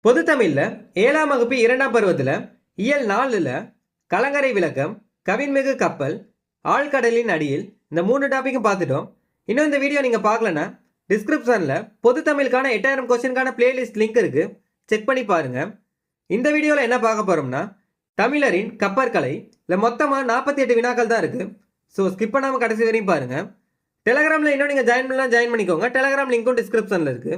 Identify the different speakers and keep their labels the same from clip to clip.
Speaker 1: பொது தமிழ்ல 7ஆம் வகுப்பு 2ஆம் பருவத்துல இயல் 4ல கலங்கரை விளக்கம், கவின்மிகு கப்பல், ஆழ்கடலின் அடியில் இந்த 3 டாபிக்கும் பார்த்துட்டோம். இன்னும் இந்த வீடியோ நீங்க பார்க்கலனா டிஸ்கிரிப்ஷன்ல பொது தமிழுக்கான 8000 கொஸ்டினுக்கான பிளேலிஸ்ட் லிங்க் இருக்கு, செக் பண்ணி பாருங்க. இந்த வீடியோல என்ன பார்க்க போறோம்னா தமிழரின் கப்பற்கலை. இல்ல மொத்தமா 48 வினாக்கள் தான் இருக்கு. ஸோ ஸ்கிப் பண்ணாம கடைசி வரையும் பாருங்க. டெலகிராம்ல இன்னும் நீங்க ஜாயின் பண்ணிக்கோங்க. டெலகிராம் லிங்க்கும் டிஸ்கிரிப்ஷன்ல இருக்கு.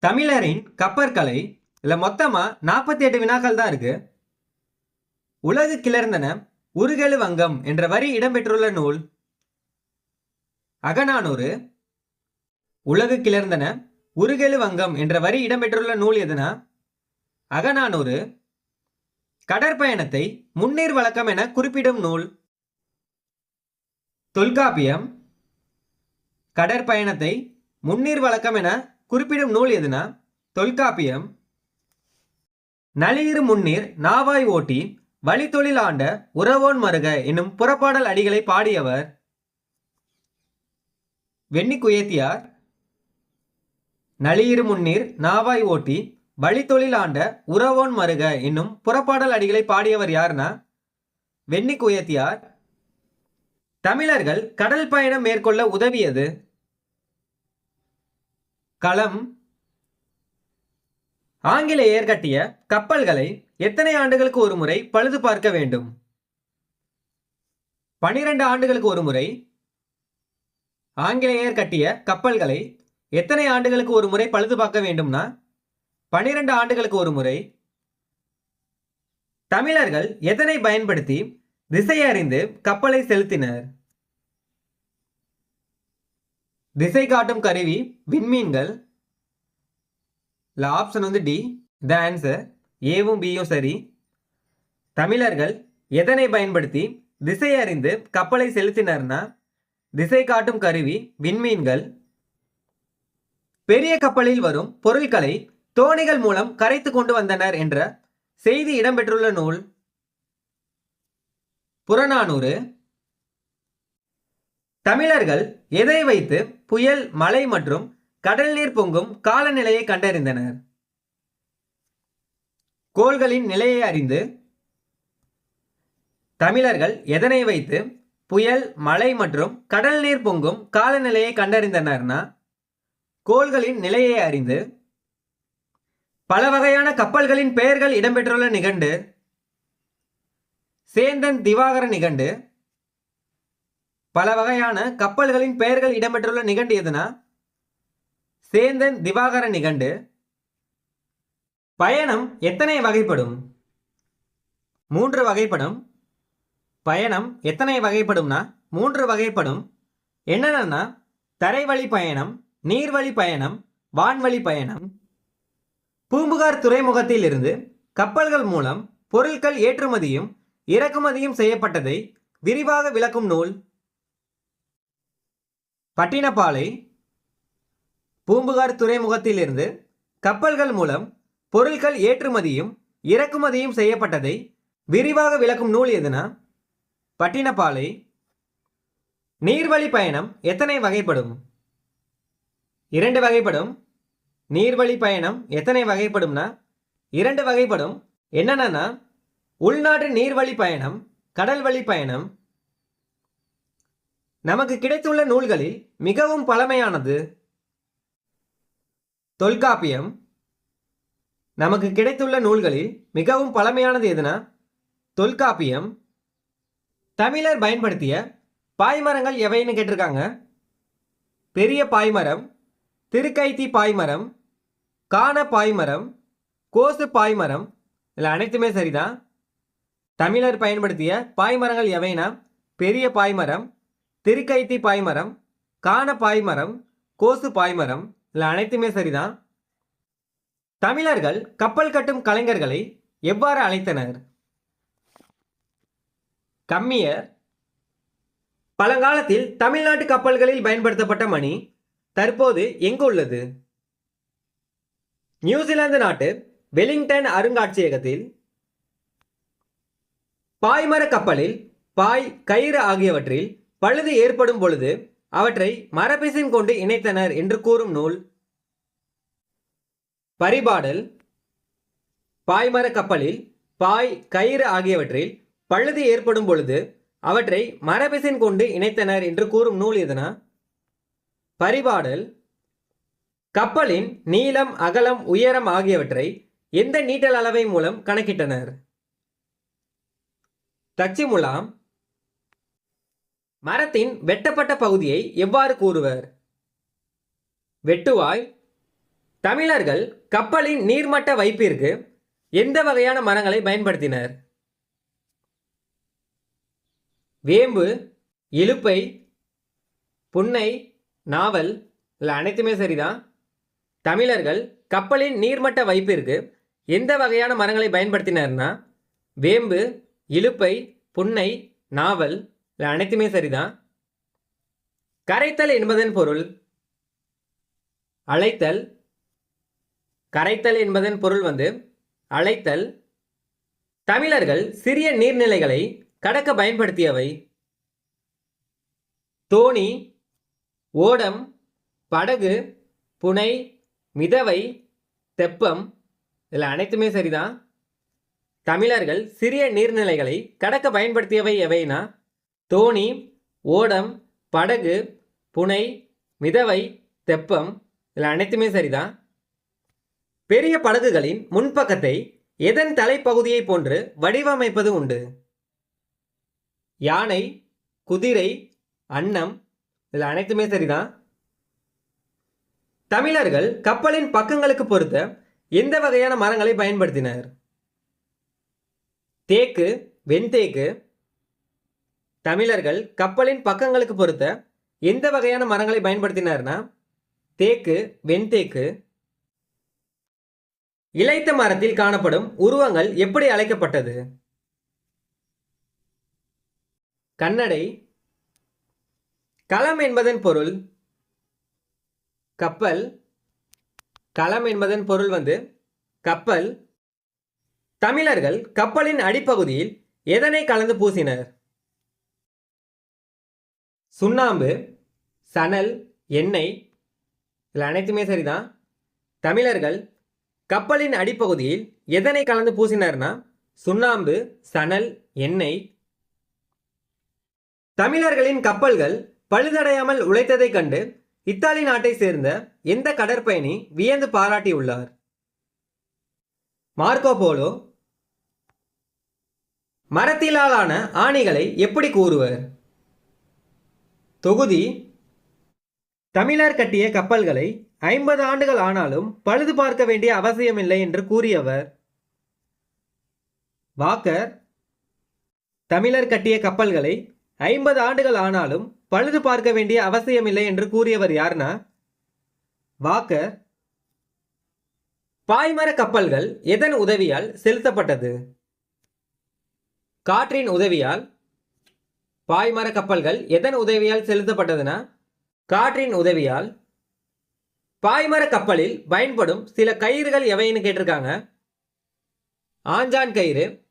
Speaker 1: தமிழரின் கப்பற்கலை இல்ல மொத்தமா 48 வினாக்கள் தான் இருக்கு. உலகு கிளர்ந்தன உருகெழு வங்கம் என்ற வரி இடம்பெற்றுள்ள நூல் அகநானூறு. உலகு கிளர்ந்தன உருகெழு வங்கம் என்ற வரி இடம்பெற்றுள்ள நூல் எதுனா அகநானூறு. கடற்பயணத்தை முன்னீர் வழக்கம் என குறிப்பிடும் நூல் தொல்காப்பியம். கடற்பயணத்தை முன்னீர் வழக்கம் என குறிப்பிடும் நூல் எதுனா தொல்காப்பியம். நளியிரு முன்னீர் நாவாய் ஓட்டி வழித்தொழில் ஆண்ட உறவோன் மருக என்னும் புறப்பாடல் அடிகளை பாடியவர் வெண்ணிக்குயத்தியார். நளியிரு முன்னீர் நாவாய் ஓட்டி வழித்தொழில் ஆண்ட உறவோன் மருக என்னும் புறப்பாடல் அடிகளை பாடியவர் யாருன்னா வெண்ணிக்குயத்தியார். தமிழர்கள் கடல் பயணம் மேற்கொள்ள உதவியது களம். ஆங்கிலேயர் கட்டிய கப்பல்களை எத்தனை ஆண்டுகளுக்கு ஒரு முறை பழுது பார்க்க வேண்டும்? 12 ஆண்டுகளுக்கு ஒரு முறை. ஆங்கிலேயர் கட்டிய கப்பல்களை எத்தனை ஆண்டுகளுக்கு ஒரு முறை பழுது பார்க்க வேண்டும்னா 12 ஆண்டுகளுக்கு ஒரு முறை. தமிழர்கள் எதனை பயன்படுத்தி திசை அறிந்து கப்பலை செலுத்தினர்? திசை காட்டும் கருவி விண்மீன்கள். Option D the answer. ஏவும் பியும் சரி. தமிழர்கள் எதனை பயன்படுத்தி திசை அறிந்து கப்பலை செலுத்தினர்னா திசை காட்டும் கருவி விண்மீன்கள். பெரிய கப்பலில் வரும் பொருட்களை தோணிகள் மூலம் கரைத்து கொண்டு வந்தனர் என்ற செய்தி இடம்பெற்றுள்ள நூல் புறநானூறு. தமிழர்கள் எதை வைத்து புயல், மழை மற்றும் கடல் நீர் பொங்கும் காலநிலையை கண்டறிந்தனர்? கோள்களின் நிலையை அறிந்து. தமிழர்கள் எதனை வைத்து புயல், மழை மற்றும் கடல் நீர் பொங்கும் காலநிலையை கண்டறிந்தனர்னா கோள்களின் நிலையை அறிந்து. பல வகையான கப்பல்களின் பெயர்கள் இடம்பெற்றுள்ள நிகண்டு சேந்தன் திவாகர நிகண்டு. பல வகையான கப்பல்களின் பெயர்கள் இடம்பெற்றுள்ள நிகண்டு எதுனா சேந்தன் திவாகர நிகண்டு. பயணம் எத்தனை வகைப்படும்? 3 வகைப்படும். பயணம் எத்தனை வகைப்படும்னா 3 வகைப்படும். என்னென்னா தரைவழி பயணம், நீர்வழி பயணம், வான்வழி பயணம். பூம்புகார் துறைமுகத்தில் இருந்து கப்பல்கள் மூலம் பொருட்கள் ஏற்றுமதியும் இறக்குமதியும் செய்யப்பட்டதை விரிவாக விளக்கும் நூல் பட்டினப்பாலை. பூம்புகார் துறைமுகத்தில் இருந்து கப்பல்கள் மூலம் பொருட்கள் ஏற்றுமதியும் இறக்குமதியும் செய்யப்பட்டதை விரிவாக விளக்கும் நூல் எதுனா பட்டினப்பாலை. நீர்வழி பயணம் எத்தனை வகைப்படும்? 2 வகைப்படும். நீர்வழி பயணம் எத்தனை வகைப்படும்னா 2 வகைப்படும். என்னன்னா உள்நாட்டு நீர்வழி பயணம், கடல் வழி பயணம். நமக்கு கிடைத்துள்ள நூல்களில் மிகவும் பழமையானது தொல்காப்பியம். நமக்கு கிடைத்துள்ள நூல்களில் மிகவும் பழமையானது எதுனா தொல்காப்பியம். தமிழர் பயன்படுத்திய பாய்மரங்கள் எவைன்னு கேட்டிருக்காங்க. பெரிய பாய்மரம், திருக்கைத்தி பாய்மரம், காண பாய்மரம், கோசு பாய்மரம். இதில் அனைத்துமே சரிதான். தமிழர் பயன்படுத்திய பாய்மரங்கள் எவைனா பெரிய பாய்மரம், திருக்கைத்தி பாய்மரம், காண பாய்மரம், கோசு பாய்மரம். இதில் அனைத்துமே சரிதான். தமிழர்கள் கப்பல் கட்டும் கலைஞர்களை எவ்வாறு அழைத்தனர்? கம்மியர். பழங்காலத்தில் தமிழ்நாட்டு கப்பல்களில் பயன்படுத்தப்பட்ட மணி தற்போது எங்கு உள்ளது? நியூசிலாந்து நாட்டு வெலிங்டன் அருங்காட்சியகத்தில். பாய்மர கப்பலில் பாய், கயிறு ஆகியவற்றில் பழுது ஏற்படும் பொழுது அவற்றை மரப்பிசின் கொண்டு இணைத்தனர் என்று கூறும் நூல் பரிபாடல். பாய்மர கப்பலில் பாய், கயிறு ஆகியவற்றில் பழுது ஏற்படும் பொழுது அவற்றை மரபிசின் கொண்டு இணைத்தனர் என்று கூறும் நூல் எதுனா? பரிபாடல். கப்பலின் நீளம், அகலம், உயரம் ஆகியவற்றை எந்த நீட்டல் அளவை மூலம் கணக்கிட்டனர்? தச்சிமுலாம். மரத்தின் வெட்டப்பட்ட பகுதியை எவ்வாறு கூறுவர்? வெட்டுவாய். தமிழர்கள் கப்பலின் நீர்மட்ட வைப்பிற்கு எந்த வகையான மரங்களை பயன்படுத்தினர்? வேம்பு, இலுப்பை, புன்னை, நாவல். இல்லை, அனைத்துமே சரிதான். தமிழர்கள் கப்பலின் நீர்மட்ட வைப்பிற்கு எந்த வகையான மரங்களை பயன்படுத்தினார்னா வேம்பு, இலுப்பை, புன்னை, நாவல். இல்லை, அனைத்துமே சரிதான். கரைத்தல் என்பதன் பொருள்? அழைத்தல். கரைத்தல் என்பதன் பொருள் அழைத்தல். தமிழர்கள் சிறிய நீர்நிலைகளை கடக்க பயன்படுத்தியவை? தோணி, ஓடம், படகு, புனை, மிதவை, தெப்பம். இதில் அனைத்துமே சரிதான். தமிழர்கள் சிறிய நீர்நிலைகளை கடக்க பயன்படுத்தியவை எவைனா தோணி, ஓடம், படகு, புனை, மிதவை, தெப்பம். இதில் அனைத்துமே சரிதான். பெரிய படகுகளின் முன்பக்கத்தை எதன் தலைப்பகுதியை போன்று வடிவமைப்பது உண்டு? யானை, குதிரை, அன்னம். இதில் அனைத்துமே சரிதான். தமிழர்கள் கப்பலின் பக்கங்களுக்கு பொருத்த எந்த வகையான மரங்களை பயன்படுத்தினர்? தேக்கு, வெண்தேக்கு. தமிழர்கள் கப்பலின் பக்கங்களுக்கு பொருத்த எந்த வகையான மரங்களை பயன்படுத்தினார்னா தேக்கு, வெண்தேக்கு. இளைத்த மரத்தில் காணப்படும் உருவங்கள் எப்படி அழைக்கப்பட்டது? கண்ணடை. களம் என்பதன் பொருள்? கப்பல். களம் என்பதன் பொருள் கப்பல். தமிழர்கள் கப்பலின் அடிப்பகுதியில் எதனை கலந்து பூசினர்? சுண்ணாம்பு, சணல், எண்ணெய். இதில் அனைத்துமே சரிதான். தமிழர்கள் கப்பலின் அடிப்பகுதியில் எதனை கலந்து பூசினர்னா சுண்ணாம்பு, சணல், எண்ணெய். தமிழர்களின் கப்பல்கள் பழுதடையாமல் உழைத்ததை கண்டு இத்தாலி நாட்டை சேர்ந்த எந்த கடற்பயணி வியந்து பாராட்டியுள்ளார்? Marco polo. மரத்திலான ஆணிகளை எப்படி கூறுவர்? தொகுதி. தமிழர் கட்டிய கப்பல்களை 50 ஆண்டுகள் ஆனாலும் பழுது பார்க்க வேண்டிய அவசியமில்லை என்று கூறியவர்? வாக்கர். தமிழர் கட்டிய கப்பல்களை 50 ஆண்டுகள் ஆனாலும் பழுது பார்க்க வேண்டிய அவசியமில்லை என்று கூறியவர் யார்னா வாக்கர். பாய்மர கப்பல்கள் எதன் உதவியால் செலுத்தப்பட்டது? காற்றின் உதவியால். பாய்மர கப்பல்கள் எதன் உதவியால் செலுத்தப்பட்டதுன்னா காற்றின் உதவியால். பாய்மர கப்பலில் பயன்படும் சில கயிறுகள் எவைன்னு கேட்டிருக்காங்க. ஆஞ்சான் கயிறு,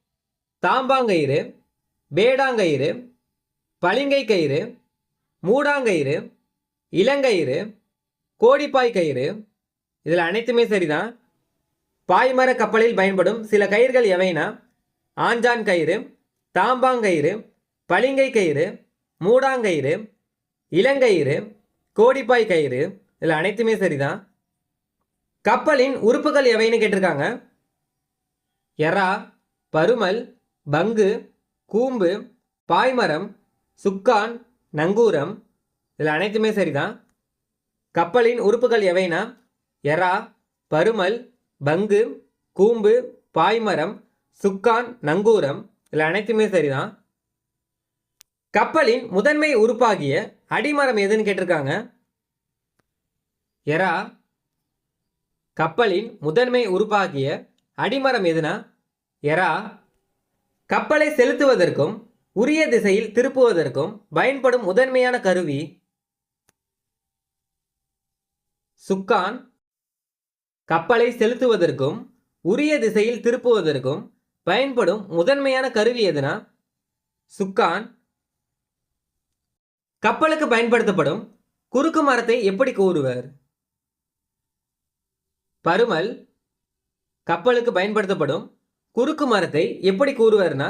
Speaker 1: தாம்பாங்கயிறு, வேடாங்கயிறு, பளிங்கை கயிறு, மூடாங்கயிறு, இளங்கயிறு, கோடிப்பாய் கயிறு. இதில் அனைத்துமே சரிதான். பாய்மர கப்பலில் பயன்படும் சில கயிறுகள் எவைனா ஆஞ்சான் கயிறு, தாம்பாங்கயிறு, பளிங்கை கயிறு, மூடாங்கயிறு, இளங்கயிறு, கோடிப்பாய் கயிறு. இதில் அனைத்துமே சரிதான். கப்பலின் உறுப்புகள் எவைன்னு கேட்டிருக்காங்க. எறா, பருமல், பங்கு, கூம்பு, பாய்மரம், சுக்கான், நங்கூரம். இதில் அனைத்துமே சரிதான். கப்பலின் உறுப்புகள் எவைனா எறா, பருமல், பங்கு, கூம்பு, பாய்மரம், சுக்கான், நங்கூரம். இதில் அனைத்துமே சரிதான். கப்பலின் முதன்மை உறுப்பாகிய அடிமரம் எதுன்னு கேட்டிருக்காங்க. எறா. கப்பலின் முதன்மை உறுப்பாகிய அடிமரம் எதுனா எறா. கப்பலை செலுத்துவதற்கும் உரிய திசையில் திருப்புவதற்கும் பயன்படும் முதன்மையான கருவி சுக்கான். கப்பலை செலுத்துவதற்கும் உரிய திசையில் திருப்புவதற்கும் பயன்படும் முதன்மையான கருவி எதுனா சுக்கான். கப்பலுக்கு பயன்படுத்தப்படும் குறுக்கு மரத்தை எப்படி கூறுவர்? பருமல். கப்பலுக்கு பயன்படுத்தப்படும் குறுக்கு மரத்தை எப்படி கூறுவார்னா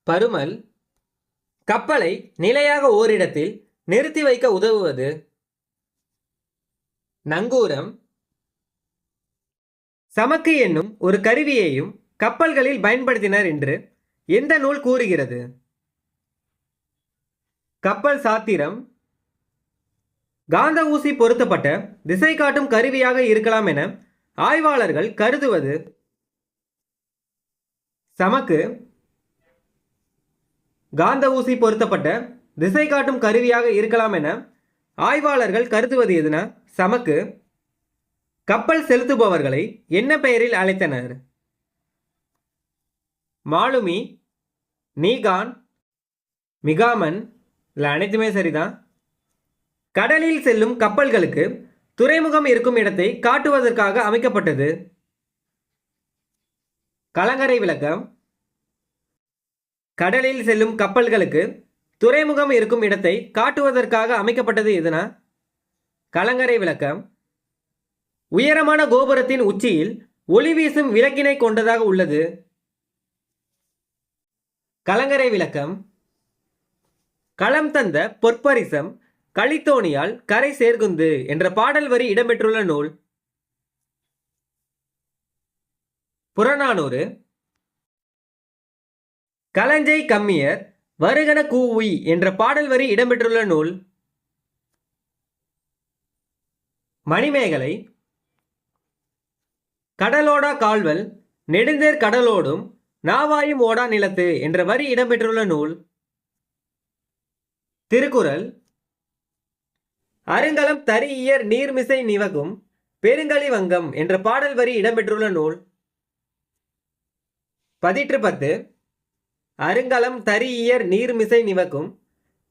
Speaker 1: பருமல். கப்பலை நிலையாக ஓரிடத்தில் நிறுத்தி வைக்க உதவுவது நங்கூரம். சமக்கு என்னும் ஒரு கருவியையும் கப்பல்களில் பயன்படுத்தினர் என்று எந்த நூல் கூறுகிறது? கப்பல் சாத்திரம். காந்த ஊசி பொருத்தப்பட்ட திசை காட்டும் கருவியாக இருக்கலாம் என ஆய்வாளர்கள் கருதுவது சமக்கு. காந்த ஊசி பொருத்தப்பட்ட திசை காட்டும் கருவியாக இருக்கலாம் என ஆய்வாளர்கள் கருதுவது எதுனா சமக்கு. கப்பல் செலுத்துபவர்களை என்ன பெயரில் அழைத்தனர்? மாலுமி, நீகான், மிகாமன். இல்லை, அனைத்துமே சரிதான். கடலில் செல்லும் கப்பல்களுக்கு துறைமுகம் இருக்கும் இடத்தை காட்டுவதற்காக அமைக்கப்பட்டது கலங்கரை விளக்கம். கடலில் செல்லும் கப்பல்களுக்கு துறைமுகம் இருக்கும் இடத்தை காட்டுவதற்காக அமைக்கப்பட்டது எதுனா கலங்கரை விளக்கம். உயரமான கோபுரத்தின் உச்சியில் ஒளி வீசும் விளக்கினை கொண்டதாக உள்ளது கலங்கரை விளக்கம். களம் தந்த பொற்பரிசம் களித்தோணியால் கரை சேர்குந்து என்ற பாடல் வரி இடம்பெற்றுள்ள நூல் புறநானூறு. களஞ்சை கம்மியர் வருகன கூவுய் என்ற பாடல் வரி இடம்பெற்றுள்ள நூல் மணிமேகலை. கடலோடா கால்வல் நெடுந்தேர் கடலோடும் நாவாயும் ஓடா நிலத்து என்ற வரி இடம்பெற்றுள்ள நூல் திருக்குறள். அருங்கலம் தரியர் நீர்மிசை நிவகும் பெருங்கலி வங்கம் என்ற பாடல் வரி இடம்பெற்றுள்ள நூல் பதிற்று 10. அருங்கலம் தரியர் நீர்மிசை நிவக்கும்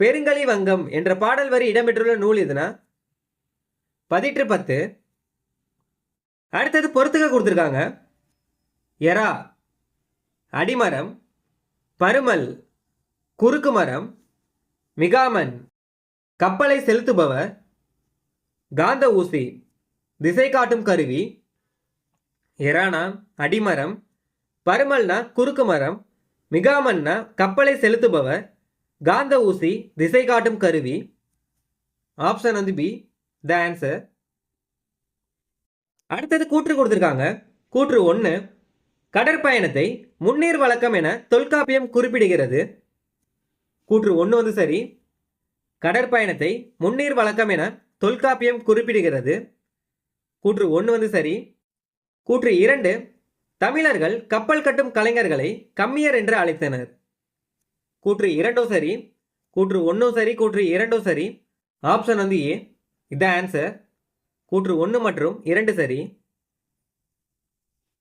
Speaker 1: பெருங்கலி வங்கம் என்ற பாடல் வரி இடம்பெற்றுள்ள நூல் எதுனா பதிற்று 10. அடுத்தது பொறுத்துக்க கொடுத்துருக்காங்க. எரா அடிமரம், பருமல் குறுக்கு மரம், மிகாமன் கப்பலை செலுத்துபவர், காந்த ஊசி திசை காட்டும் கருவி. எரானா அடிமரம், பருமல்னா குறுக்கு மரம், மிகாமன்னா கப்பலை செலுத்துபவர், காந்த ஊசி திசை காட்டும் கருவி. ஆப்ஷன் வந்து பி த ஆன்சர். அடுத்தது கூற்று கொடுத்துருக்காங்க. கூற்று 1, கடற்பயணத்தை முன்னீர் வழக்கம் என தொல்காப்பியம் குறிப்பிடுகிறது. கூற்று 1 வந்து சரி. கடற்பயணத்தை முன்னீர் வழக்கம் என தொல்காப்பியம் குறிப்பிடுகிறது. கூற்று 1 வந்து சரி. கூற்று 2, தமிழர்கள் கப்பல் கட்டும் கலைஞர்களை கம்மியர் என்று அழைத்தனர். கூற்று 2 சரி. கூற்று 1 சரி. கூற்று 2 சரி. ஆப்ஷன் வந்து ஏ. இதான் ஆன்சர். கூற்று 1 மற்றும் 2 சரி.